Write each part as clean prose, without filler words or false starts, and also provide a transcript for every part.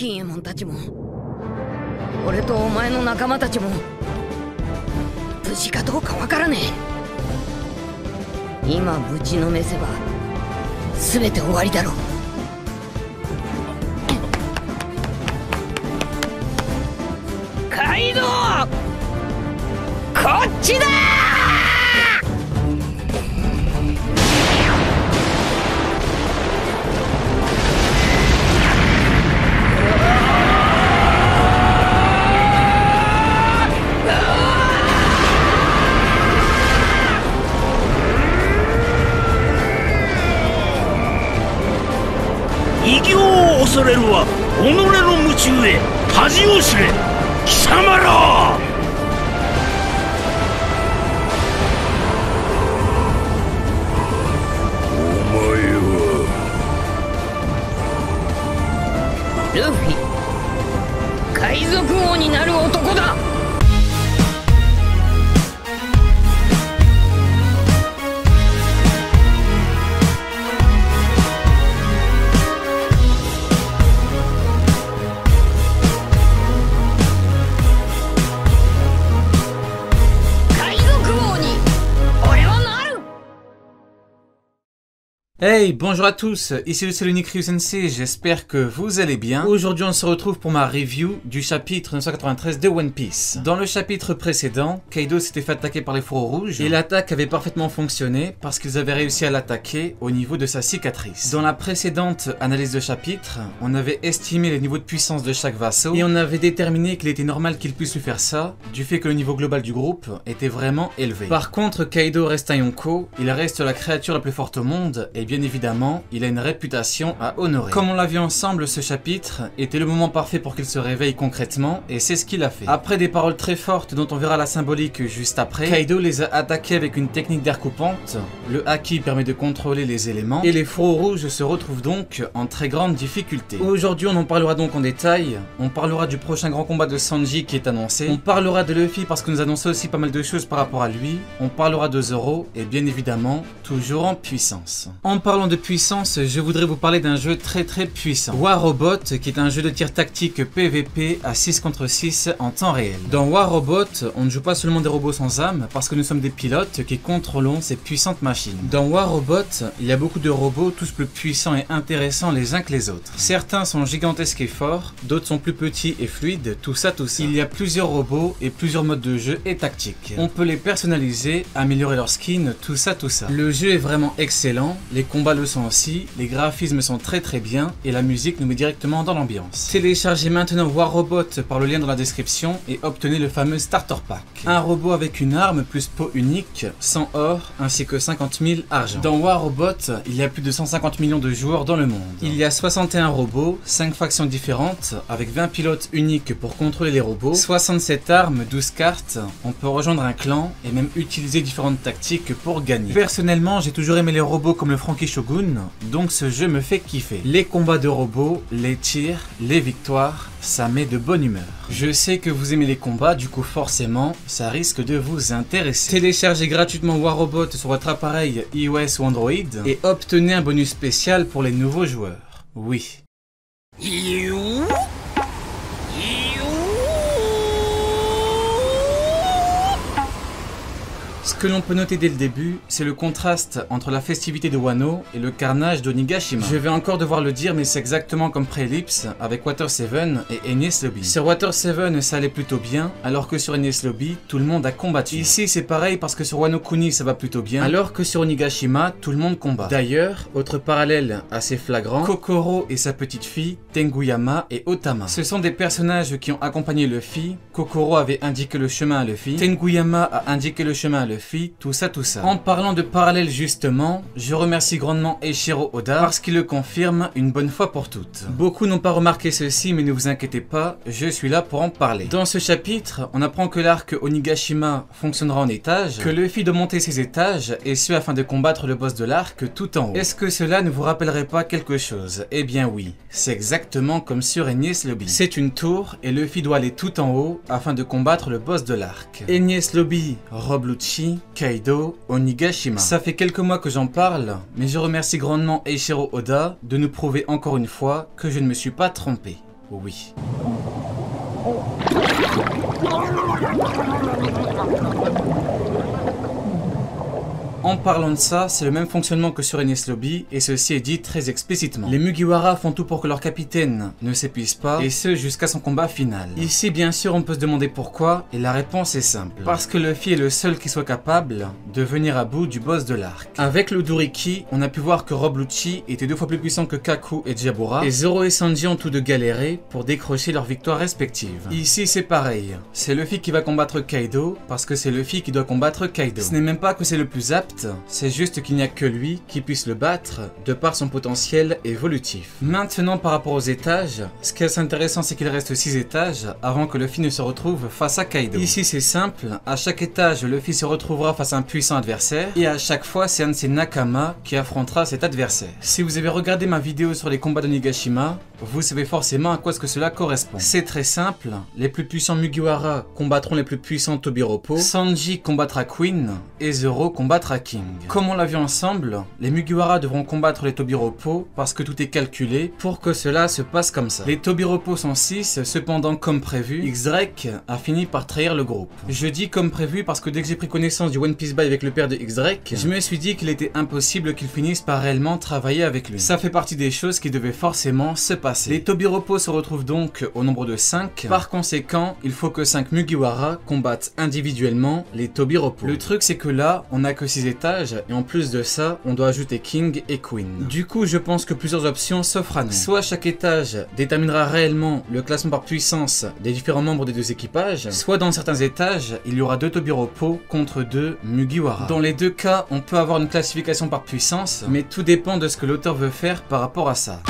金右衛門たちも俺とお前の仲間たちも無事かどうかわからねえ。今ぶちのめせば全て終わりだろう。カイドウ、こっちだー！異形を恐れるは己の夢中へ恥を知れ貴様ら。お前はルフィ、海賊王になる男だ。Hey, bonjour à tous, ici le Unique Ryu Sensei, j'espère que vous allez bien. Aujourd'hui on se retrouve pour ma review du chapitre 993 de One Piece. Dans le chapitre précédent, Kaido s'était fait attaquer par les fourreaux rouges et l'attaque avait parfaitement fonctionné parce qu'ils avaient réussi à l'attaquer au niveau de sa cicatrice. Dans la précédente analyse de chapitre, on avait estimé les niveaux de puissance de chaque vassau et on avait déterminé qu'il était normal qu'il puisse lui faire ça du fait que le niveau global du groupe était vraiment élevé. Par contre, Kaido reste un Yonko, il reste la créature la plus forte au monde et bien évidemment, il a une réputation à honorer. Comme on l'a vu ensemble, ce chapitre était le moment parfait pour qu'il se réveille concrètement, et c'est ce qu'il a fait. Après des paroles très fortes dont on verra la symbolique juste après, Kaido les a attaqués avec une technique d'air coupante, le haki permet de contrôler les éléments, et les fourreaux rouges se retrouvent donc en très grande difficulté. Aujourd'hui, on en parlera donc en détail, on parlera du prochain grand combat de Sanji qui est annoncé, on parlera de Luffy parce que nous annonçons aussi pas mal de choses par rapport à lui, on parlera de Zoro, et bien évidemment, toujours en puissance. En parlant de puissance, je voudrais vous parler d'un jeu très puissant. War Robot, qui est un jeu de tir tactique PVP à 6 contre 6 en temps réel. Dans War Robot, on ne joue pas seulement des robots sans âme, parce que nous sommes des pilotes qui contrôlons ces puissantes machines. Dans War Robot, il y a beaucoup de robots, tous plus puissants et intéressants les uns que les autres. Certains sont gigantesques et forts, d'autres sont plus petits et fluides, tout ça. Il y a plusieurs robots et plusieurs modes de jeu et tactiques. On peut les personnaliser, améliorer leur skin, tout ça. Le jeu est vraiment excellent, les combats le sont aussi, les graphismes sont très bien et la musique nous met directement dans l'ambiance. Téléchargez maintenant War Robot par le lien dans la description et obtenez le fameux Starter Pack. Un robot avec une arme plus peau unique, 100 or ainsi que 50 000 argent. Dans War Robot, il y a plus de 150 millions de joueurs dans le monde. Il y a 61 robots, 5 factions différentes avec 20 pilotes uniques pour contrôler les robots, 67 armes, 12 cartes, on peut rejoindre un clan et même utiliser différentes tactiques pour gagner. Personnellement, j'ai toujours aimé les robots comme le Franky Shogun, donc ce jeu me fait kiffer. Les combats de robots, les tirs, les victoires, ça met de bonne humeur. Je sais que vous aimez les combats, du coup forcément, ça risque de vous intéresser. Téléchargez gratuitement War Robot sur votre appareil iOS ou Android et obtenez un bonus spécial pour les nouveaux joueurs. Oui. Ce que l'on peut noter dès le début, c'est le contraste entre la festivité de Wano et le carnage d'Onigashima. Je vais encore devoir le dire, mais c'est exactement comme Pré-Ellipse avec Water 7 et Enies Lobby. Sur Water 7, ça allait plutôt bien, alors que sur Enies Lobby, tout le monde a combattu. Ici, c'est pareil parce que sur Wano Kuni, ça va plutôt bien, alors que sur Onigashima, tout le monde combat. D'ailleurs, autre parallèle assez flagrant, Kokoro et sa petite fille, Tenguyama et Otama. Ce sont des personnages qui ont accompagné Luffy. Kokoro avait indiqué le chemin à Luffy, Tenguyama a indiqué le chemin à Luffy, tout ça. En parlant de parallèle justement, je remercie grandement Eiichiro Oda parce qu'il le confirme une bonne fois pour toutes. Beaucoup n'ont pas remarqué ceci, mais ne vous inquiétez pas, je suis là pour en parler. Dans ce chapitre, on apprend que l'arc Onigashima fonctionnera en étages, que Luffy doit monter ses étages, et ce afin de combattre le boss de l'arc tout en haut. Est-ce que cela ne vous rappellerait pas quelque chose? Eh bien oui, c'est exactement comme sur Enies Lobby. C'est une tour, et Luffy doit aller tout en haut afin de combattre le boss de l'arc. Enies Lobby, Rob Lucci, Kaido, Onigashima. Ça fait quelques mois que j'en parle, mais je remercie grandement Eiichiro Oda de nous prouver encore une fois que je ne me suis pas trompé. oui. En parlant de ça, c'est le même fonctionnement que sur Enies Lobby, et ceci est dit très explicitement. Les Mugiwara font tout pour que leur capitaine ne s'épuise pas, et ce jusqu'à son combat final. Ici, bien sûr, on peut se demander pourquoi, et la réponse est simple. Parce que Luffy est le seul qui soit capable de venir à bout du boss de l'arc. Avec le Duriki, on a pu voir que Rob Lucci était 2 fois plus puissant que Kaku et Jabura, et Zoro et Sanji ont tous deux galéré pour décrocher leurs victoires respectives. Ici, c'est pareil. C'est Luffy qui va combattre Kaido, parce que c'est Luffy qui doit combattre Kaido. Ce n'est même pas que c'est le plus apte, c'est juste qu'il n'y a que lui qui puisse le battre de par son potentiel évolutif. Maintenant par rapport aux étages, ce qui est assez intéressant c'est qu'il reste 6 étages avant que Luffy ne se retrouve face à Kaido. Ici c'est simple, à chaque étage Luffy se retrouvera face à un puissant adversaire et à chaque fois c'est un de ses Nakama qui affrontera cet adversaire. Si vous avez regardé ma vidéo sur les combats de Nigashima, vous savez forcément à quoi est-ce que cela correspond. C'est très simple, les plus puissants Mugiwara combattront les plus puissants Tobiropo, Sanji combattra Queen et Zoro combattra King. Comme on l'a vu ensemble, les Mugiwara devront combattre les Tobiropo parce que tout est calculé pour que cela se passe comme ça. Les Tobiropo sont 6, cependant comme prévu, X-Drake a fini par trahir le groupe. Je dis comme prévu parce que dès que j'ai pris connaissance du One Piece Buy avec le père de X-Drake, je me suis dit qu'il était impossible qu'il finisse par réellement travailler avec lui. Ça fait partie des choses qui devaient forcément se passer. Les Tobiropo se retrouvent donc au nombre de 5, par conséquent, il faut que 5 Mugiwara combattent individuellement les Tobiropo. Le truc c'est que là, on n'a que 6 étages et en plus de ça, on doit ajouter King et Queen. Du coup, je pense que plusieurs options s'offrent à nous. Soit chaque étage déterminera réellement le classement par puissance des différents membres des deux équipages, soit dans certains étages, il y aura 2 Tobiropo contre 2 Mugiwara. Dans les deux cas, on peut avoir une classification par puissance, mais tout dépend de ce que l'auteur veut faire par rapport à ça.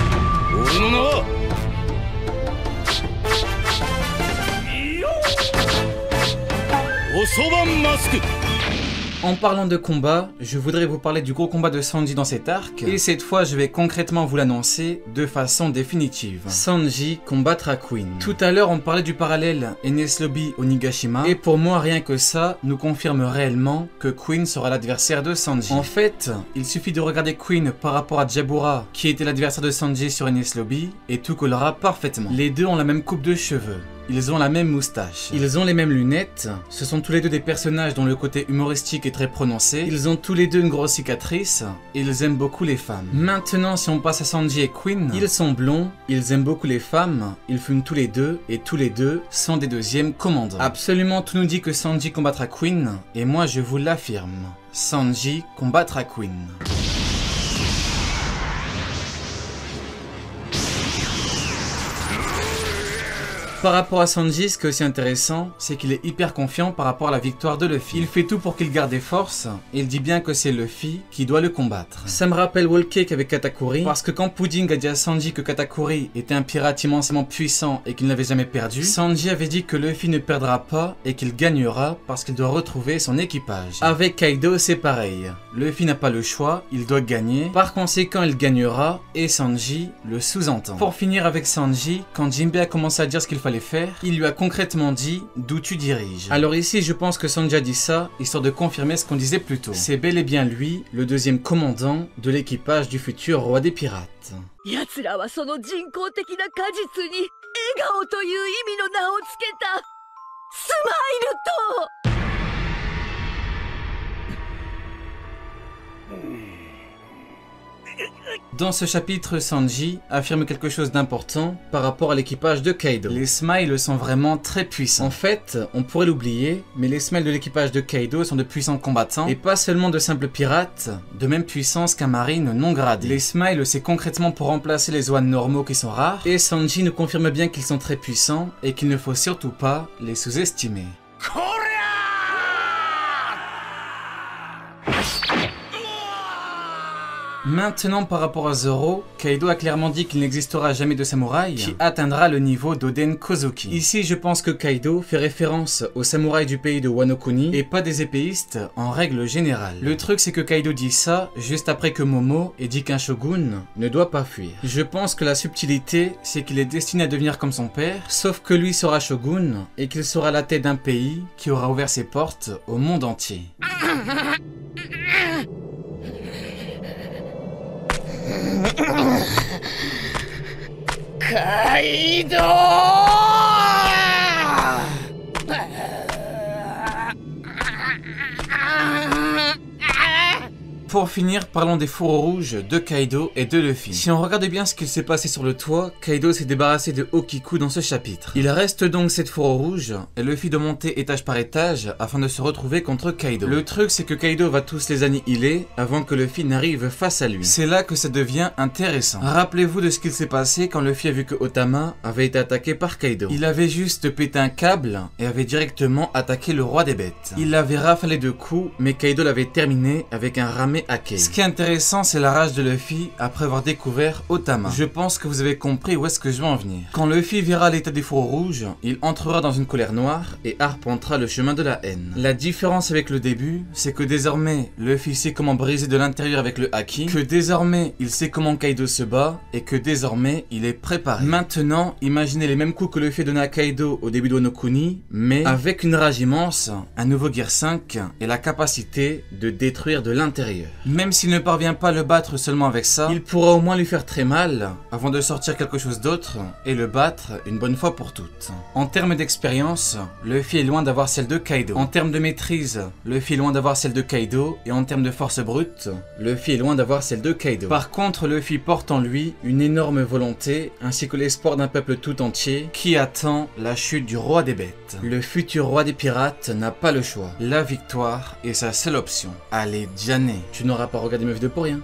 En parlant de combat, je voudrais vous parler du gros combat de Sanji dans cet arc, et cette fois je vais concrètement vous l'annoncer de façon définitive. Sanji combattra Queen. Tout à l'heure on parlait du parallèle Enies Lobby au Nigashima, et pour moi rien que ça nous confirme réellement que Queen sera l'adversaire de Sanji. En fait, il suffit de regarder Queen par rapport à Jabura, qui était l'adversaire de Sanji sur Enies Lobby, et tout collera parfaitement. Les deux ont la même coupe de cheveux. Ils ont la même moustache, ils ont les mêmes lunettes, ce sont tous les deux des personnages dont le côté humoristique est très prononcé, ils ont tous les deux une grosse cicatrice, et ils aiment beaucoup les femmes. Maintenant si on passe à Sanji et Queen, ils sont blonds, ils aiment beaucoup les femmes, ils fument tous les deux, et tous les deux sont des deuxièmes commandants. Absolument tout nous dit que Sanji combattra Queen, et moi je vous l'affirme, Sanji combattra Queen. Par rapport à Sanji, ce qui est aussi intéressant, c'est qu'il est hyper confiant par rapport à la victoire de Luffy. Il fait tout pour qu'il garde des forces, et il dit bien que c'est Luffy qui doit le combattre. Ça me rappelle Whole Cake avec Katakuri, parce que quand Pudding a dit à Sanji que Katakuri était un pirate immensément puissant et qu'il n'avait jamais perdu, Sanji avait dit que Luffy ne perdra pas et qu'il gagnera parce qu'il doit retrouver son équipage. Avec Kaido, c'est pareil. Luffy n'a pas le choix, il doit gagner, par conséquent il gagnera, et Sanji le sous-entend. Pour finir avec Sanji, quand Jinbei a commencé à dire ce qu'il fallait faire, il lui a concrètement dit d'où tu diriges. Alors ici je pense que Sanji a dit ça histoire de confirmer ce qu'on disait plus tôt. C'est bel et bien lui, le deuxième commandant de l'équipage du futur roi des pirates. Dans ce chapitre, Sanji affirme quelque chose d'important par rapport à l'équipage de Kaido. Les Smiles sont vraiment très puissants. En fait, on pourrait l'oublier, mais les Smiles de l'équipage de Kaido sont de puissants combattants et pas seulement de simples pirates, de même puissance qu'un marine non gradé. Les Smiles, c'est concrètement pour remplacer les Zoans normaux qui sont rares, et Sanji nous confirme bien qu'ils sont très puissants et qu'il ne faut surtout pas les sous-estimer. Maintenant par rapport à Zoro, Kaido a clairement dit qu'il n'existera jamais de samouraï qui atteindra le niveau d'Oden Kozuki. Ici je pense que Kaido fait référence aux samouraïs du pays de Wano Kuni et pas des épéistes en règle générale. Le truc c'est que Kaido dit ça juste après que Momo ait dit qu'un shogun ne doit pas fuir. Je pense que la subtilité c'est qu'il est destiné à devenir comme son père, sauf que lui sera shogun et qu'il sera la tête d'un pays qui aura ouvert ses portes au monde entier. Kaido! Pour finir, parlons des fourreaux rouges de Kaido et de Luffy. Si on regarde bien ce qu'il s'est passé sur le toit, Kaido s'est débarrassé de Okiku dans ce chapitre. Il reste donc 7 fourreaux rouges, et Luffy doit monter étage par étage afin de se retrouver contre Kaido. Le truc c'est que Kaido va tous les annihiler avant que Luffy n'arrive face à lui. C'est là que ça devient intéressant. Rappelez-vous de ce qu'il s'est passé quand Luffy a vu que Otama avait été attaqué par Kaido. Il avait juste pété un câble et avait directement attaqué le roi des bêtes. Il l'avait rafalé de coups, mais Kaido l'avait terminé avec un ramé hacké. Ce qui est intéressant, c'est la rage de Luffy après avoir découvert Otama. Je pense que vous avez compris où est-ce que je veux en venir. Quand Luffy verra l'état des fourreaux rouges, il entrera dans une colère noire et arpentera le chemin de la haine. La différence avec le début, c'est que désormais, Luffy sait comment briser de l'intérieur avec le haki, que désormais, il sait comment Kaido se bat et que désormais, il est préparé. Maintenant, imaginez les mêmes coups que Luffy donna à Kaido au début de Wano Kuni, mais avec une rage immense, un nouveau Gear 5 et la capacité de détruire de l'intérieur. Même s'il ne parvient pas à le battre seulement avec ça, il pourra au moins lui faire très mal avant de sortir quelque chose d'autre et le battre une bonne fois pour toutes. En termes d'expérience, Luffy est loin d'avoir celle de Kaido. En termes de maîtrise, Luffy est loin d'avoir celle de Kaido. Et en termes de force brute, Luffy est loin d'avoir celle de Kaido. Par contre, Luffy porte en lui une énorme volonté ainsi que l'espoir d'un peuple tout entier qui attend la chute du roi des bêtes. Le futur roi des pirates n'a pas le choix. La victoire est sa seule option. Allez, Jané, tu n'auras pas regardé mes vidéos pour rien.